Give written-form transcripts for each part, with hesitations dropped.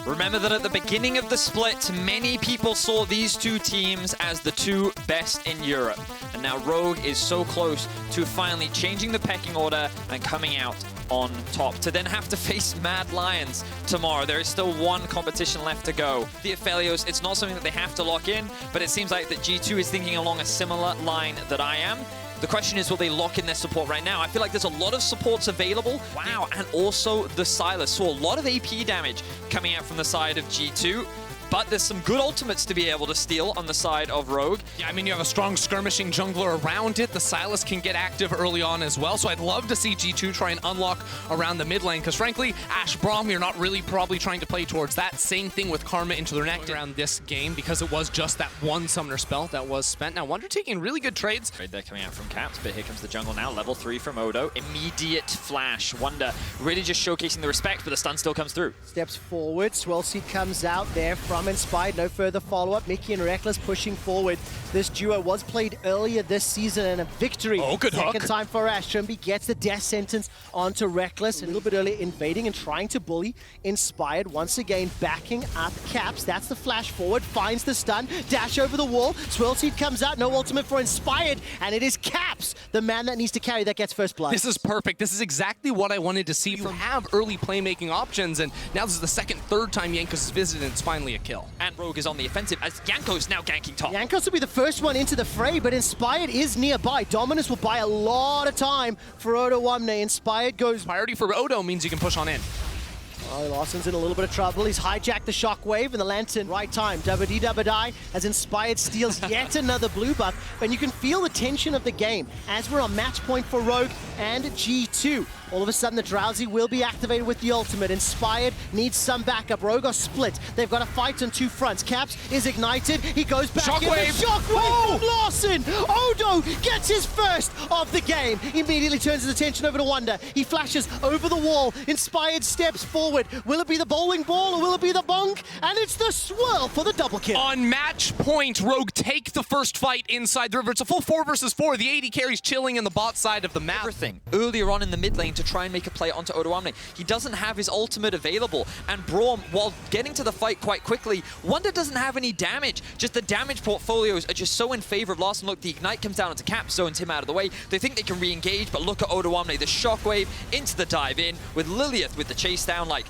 Remember that at the beginning of the split, many people saw these two teams as the two best in Europe. And now Rogue is so close to finally changing the pecking order and coming out on top to then have to face Mad Lions tomorrow. There is still one competition left to go. The Aphelios, it's not something that they have to lock in, but it seems like that G2 is thinking along a similar line that I am. The question is, will they lock in their support right now? I feel like there's a lot of supports available. Wow, and also the Silas. So a lot of AP damage coming out from the side of G2. But there's some good ultimates to be able to steal on the side of Rogue. Yeah, I mean, you have a strong skirmishing jungler around it. The Silas can get active early on as well. So I'd love to see G2 try and unlock around the mid lane. Because frankly, Ashe Braum, you're not really probably trying to play towards that. Same thing with Karma into their neck around this game because it was just that one summoner spell that was spent. Now, Wonder taking really good trades. Trade there coming out from Caps, but here comes the jungle now. Level 3 from Odo. Immediate flash. Wonder really just showcasing the respect, but the stun still comes through. Steps forward. Swellseed comes out there from Inspired. No further follow-up. Mickey and Reckless pushing forward. This duo was played earlier this season and a victory. Oh, good hook. Second time for Ashe. Trimby gets the death sentence onto Reckless. A little bit earlier invading and trying to bully Inspired. Once again backing up Caps. That's the flash forward. Finds the stun. Dash over the wall. Swellseed comes out. No ultimate for Inspired. And it is Caps, the man that needs to carry, that gets first blood. This is perfect. This is exactly what I wanted to see. You have early playmaking options, and now this is the second, third time Jankos has visited, and it's finally a kill. And Rogue is on the offensive as Jankos now ganking top. Jankos will be the first one into the fray, but Inspired is nearby. Dominus will buy a lot of time for Odo Wamne. Inspired goes... Priority for Odo means you can push on in. Oh, Lawson's in a little bit of trouble. He's hijacked the shockwave and the lantern. Right time. Dabba-dee-dabba-die as Inspired steals yet another blue buff. And you can feel the tension of the game as we're on match point for Rogue and G2. All of a sudden, the Drowsy will be activated with the ultimate. Inspired needs some backup. Rogue are split. They've got a fight on two fronts. Caps is ignited. He goes back Shockwave. in. The shockwave from Lawson. Odo gets his first of the game. Immediately turns his attention over to Wonder. He flashes over the wall. Inspired steps forward. Will it be the bowling ball or will it be the bonk? And it's the swirl for the double kill. On match point, Rogue take the first fight inside the river. It's a full 4 versus 4. The AD carries chilling in the bot side of the map. Everything earlier on in the mid lane to try and make a play onto Odo Wamne. He doesn't have his ultimate available, and Braum, while getting to the fight quite quickly, Wonder doesn't have any damage. Just the damage portfolios are just so in favor of Larson. Look, the Ignite comes down onto Cap, zones him out of the way. They think they can re-engage, but look at Odo Wamne, the shockwave into the dive in with Lilith with the chase down. Like,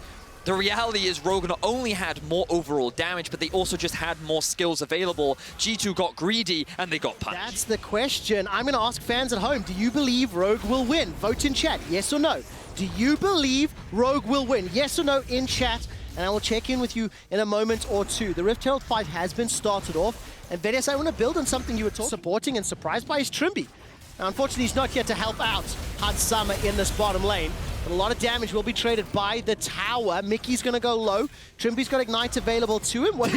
the reality is Rogue not only had more overall damage, but they also just had more skills available. G2 got greedy and they got punished. That's the question. I'm going to ask fans at home, do you believe Rogue will win? Vote in chat, yes or no. Do you believe Rogue will win? Yes or no in chat. And I will check in with you in a moment or two. The Rift Herald fight has been started off. And Vedias, I want to build on something you were supporting and surprised by is Trimby. Now, unfortunately, he's not here to help out Hadsama in this bottom lane. But a lot of damage will be traded by the tower. Mickey's going to go low. Trimby's got Ignite available to him. What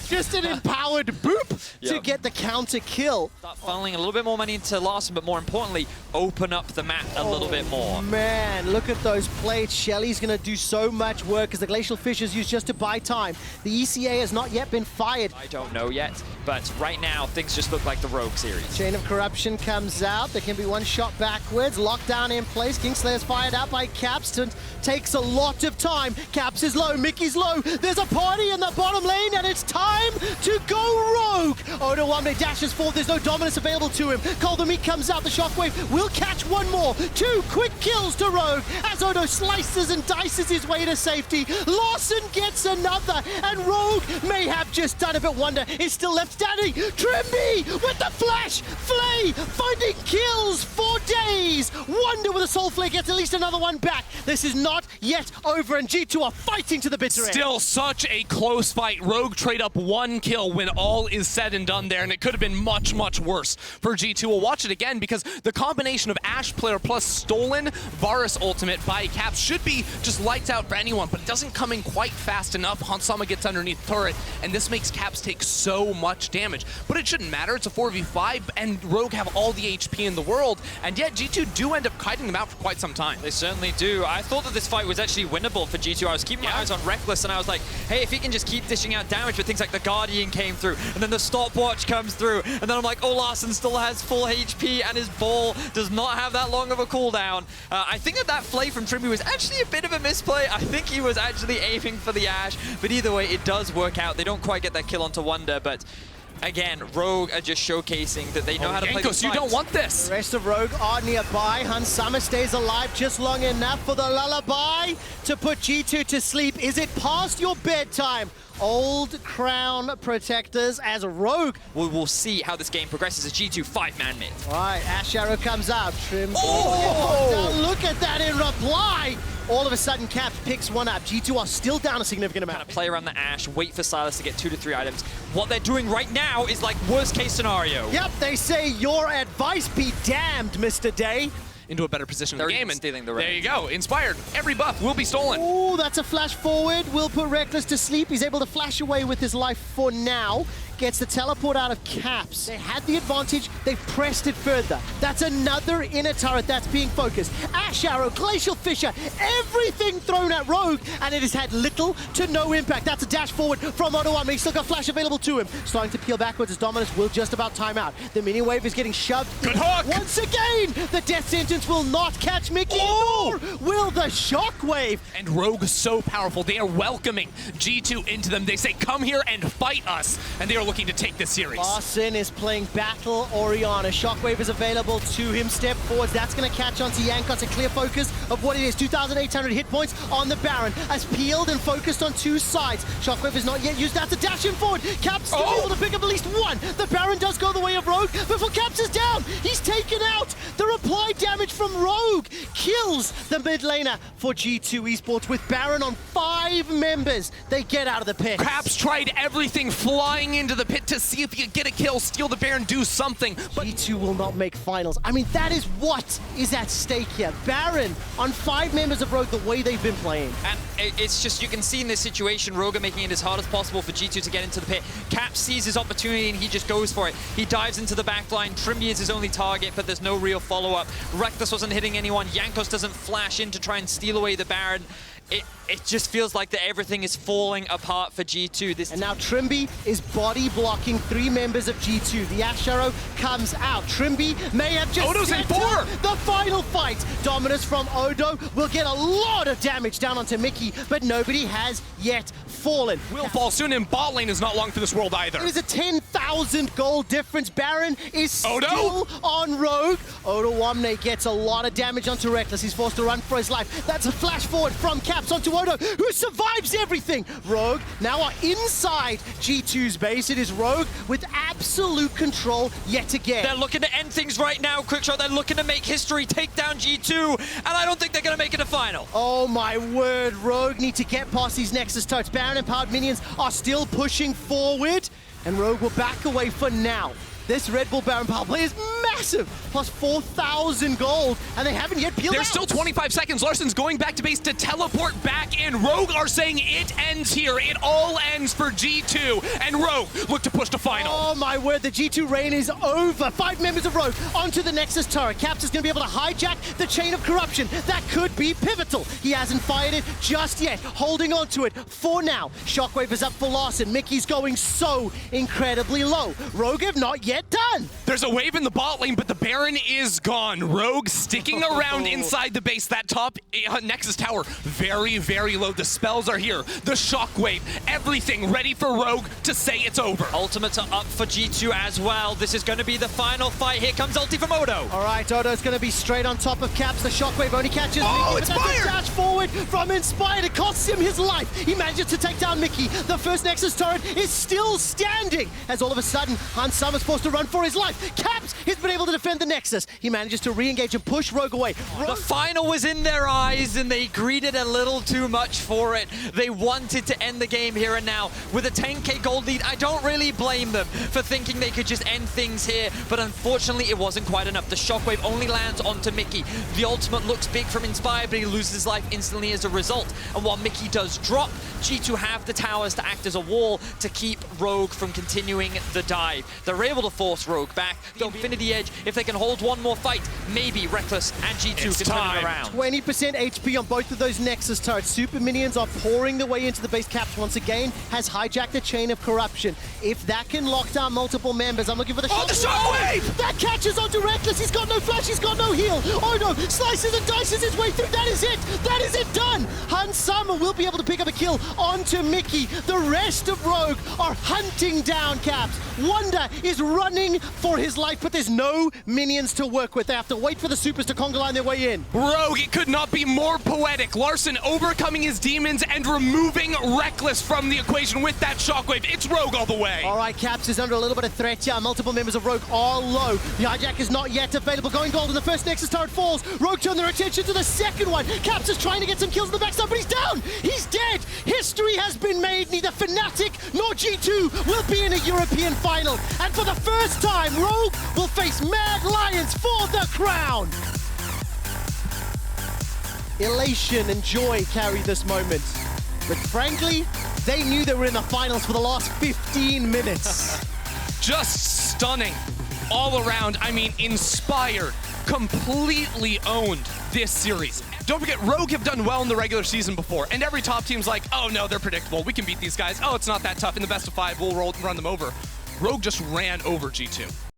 just an empowered boop to get the counter kill. Start funneling a little bit more money into Larson, but more importantly, open up the map a little bit more. Man, look at those plates. Shelly's going to do so much work as the Glacial Fish is used just to buy time. The ECA has not yet been fired. I don't know yet, but right now, things just look like the Rogue series. Chain of Corruption comes out. There can be one shot backwards. Lockdown in place. Kingslayer's fired out by Caps. Takes a lot of time. Caps is low. Mickey's low. There's a party in the bottom lane, and it's time to go Rogue. Odo Wamne dashes forward. There's no Dominus available to him. Cold-the-Meat comes out. The shockwave will catch one more. 2 quick kills to Rogue as Odo slices and dices his way to safety. Lawson gets another, and Rogue may have just done it, but Wonder is still left standing. Trimby with the flash. Flay finding kills for days. Wonder with a Soul Flare gets at least another one back. This is not yet over, and G2 are fighting to the bitter end. Still such a close fight. Rogue trade up 1 kill when all is said and done there, and it could have been much, much worse for G2. We'll watch it again because the combination of Ashe player plus stolen Varus ultimate by Caps should be just lights out for anyone, but it doesn't come in quite fast enough. Hansama gets underneath the turret, and this makes Caps take so much damage. But it shouldn't matter. It's a 4v5, and Rogue have all the HP in the world, and yet G2 G2 do end up kiting them out for quite some time. They certainly do. I thought that this fight was actually winnable for G2. I was keeping my eyes on Reckless, and I was like, hey, if he can just keep dishing out damage, but things like the Guardian came through, and then the stopwatch comes through, and then I'm like, oh, Larson still has full HP, and his ball does not have that long of a cooldown. I think that flay from Trimby was actually a bit of a misplay. I think he was actually aiming for the Ashe, but either way, it does work out. They don't quite get that kill onto Wonder, but again, Rogue are just showcasing that they know how to play this fight. You don't want this. The rest of Rogue are nearby. Hans Summer stays alive just long enough for the lullaby to put G2 to sleep. Is it past your bedtime? Old Crown Protectors as Rogue. We'll see how this game progresses as G2 5-man mid. All right, Ashe Arrow comes out. Trim. Oh! Look at that in reply. All of a sudden, Caps picks one up. G2 are still down a significant amount. Kind of play around the Ashe, wait for Silas to get 2 to 3 items. What they're doing right now is like worst case scenario. Yep, they say your advice be damned, Mr. Day. Into a better position in the game, and stealing the there you go. Inspired. Every buff will be stolen. Oh, that's a flash forward. Will put Reckless to sleep. He's able to flash away with his life for now. Gets the teleport out of Caps. They had the advantage. They've pressed it further. That's another inner turret that's being focused. Ashe Arrow, Glacial Fissure, everything thrown at Rogue, and it has had little to no impact. That's a dash forward from Ottawa. He's still got flash available to him. Starting to peel backwards as Dominus will just about time out. The mini wave is getting shoved. Good hook! Once again, the death sentence will not catch Mickey, nor will the shockwave. And Rogue is so powerful. They are welcoming G2 into them. They say, come here and fight us. And they are looking to take this series. Larson is playing Battle Orianna. Shockwave is available to him. Step forwards. That's going to catch onto Yankos. A clear focus of what it is. 2,800 hit points on the Baron. As peeled and focused on two sides. Shockwave is not yet used. That's a dash in forward. Caps still able to pick up at least one. The Baron does go the way of Rogue. Before Caps is down, he's taken out. The reply damage from Rogue kills the mid laner for G2 Esports with Baron on 5 members. They get out of the pit. Caps tried everything, flying into the pit to see if he could get a kill, steal the Baron, do something. But G2 will not make finals. I mean, that is what is at stake here. Baron on 5 members of Rogue the way they've been playing. And it's just, you can see in this situation, Rogue are making it as hard as possible for G2 to get into the pit. Cap sees his opportunity and he just goes for it. He dives into the back line. Trimby is his only target, but there's no real follow-up. Reckless wasn't hitting anyone. Yankos doesn't flash in to try and steal away the Baron. It just feels like that everything is falling apart for G2. And now Trimby is body blocking 3 members of G2. The Ashe Arrow comes out. Trimby may have just Odo's in 4! The final fight. Dominus from Odo will get a lot of damage down onto Mickey, but nobody has yet fallen. Will fall soon, and bot lane is not long for this world either. It is a 10,000 gold difference. Baron is still Odo? on Rogue. Odo Wamne gets a lot of damage onto Reckless. He's forced to run for his life. That's a flash forward from Caps onto Odo, who survives everything. Rogue now are inside G2's base. It is Rogue with absolute control yet again. They're looking to end things right now, Quickshot. They're looking to make history, take down G2, and I don't think they're going to make it a final. Oh my word, Rogue need to get past these Nexus turrets. Baron empowered minions are still pushing forward, and Rogue will back away for now. This Red Bull Baron power play is massive, plus 4,000 gold, and they haven't yet peeled There's out. still 25 seconds. Larson's going back to base to teleport back in. Rogue are saying it ends here. It all ends for G2, and Rogue look to push to final. Oh my word, the G2 reign is over. 5 members of Rogue onto the Nexus turret. Caps is going to be able to hijack the chain of corruption. That could be pivotal. He hasn't fired it just yet, holding on to it for now. Shockwave is up for Larson. Mickey's going so incredibly low. Rogue have not yet done. There's a wave in the bot lane, but the Baron is gone. Rogue sticking around inside the base. That top Nexus tower, very, very low. The spells are here. The Shockwave, everything ready for Rogue to say it's over. Ultimates are up for G2 as well. This is going to be the final fight. Here comes ulti from Odo. All right, Odo's going to be straight on top of Caps. The Shockwave only catches Oh, Mickey, but that's a dash forward from Inspired. It costs him his life. He manages to take down Mickey. The first Nexus turret is still standing, as all of a sudden, Hans Summer's forced to run for his life. Caps has been able to defend the Nexus. He manages to re-engage and push Rogue away. The final was in their eyes, and they greeted a little too much for it. They wanted to end the game here and now. With a 10k gold lead, I don't really blame them for thinking they could just end things here, but unfortunately it wasn't quite enough. The Shockwave only lands onto Mickey. The ultimate looks big from Inspired, but he loses his life instantly as a result. And while Mickey does drop, G2 have the towers to act as a wall to keep Rogue from continuing the dive. They're able to force Rogue back. The Infinity Edge, if they can hold one more fight, maybe Reckless and G2 can turn it around. 20% HP on both of those Nexus turrets. Super minions are pouring their way into the base. Caps once again has hijacked the chain of corruption. If that can lock down multiple members, I'm looking for the shot. Oh, the shockwave! That catches onto Reckless. He's got no flash, he's got no heal. Oh no, slices and dices his way through. That is it. That is it done. Hansama will be able to pick up a kill onto Mickey. The rest of Rogue are hunting down Caps. Wonder is running for his life, but there's no minions to work with. They have to wait for the supers to conga line their way in. Rogue, it could not be more poetic. Larson overcoming his demons and removing Reckless from the equation with that shockwave. It's Rogue all the way. All right, Caps is under a little bit of threat here. Multiple members of Rogue are low. The hijack is not yet available. Going gold, and the first Nexus turret falls. Rogue turn their attention to the second one. Caps is trying to get some kills on the backside, but he's down. He's dead. History has been made. Neither Fnatic nor G2 will be in a European final. And for the first time, Rogue will face Mad Lions for the crown. Elation and joy carry this moment. But frankly, they knew they were in the finals for the last 15 minutes. Just stunning all around. I mean, inspired, completely owned this series. Don't forget, Rogue have done well in the regular season before, and every top team's like, oh no, they're predictable. We can beat these guys. Oh, it's not that tough. In the best of 5, we'll run them over. Rogue just ran over G2.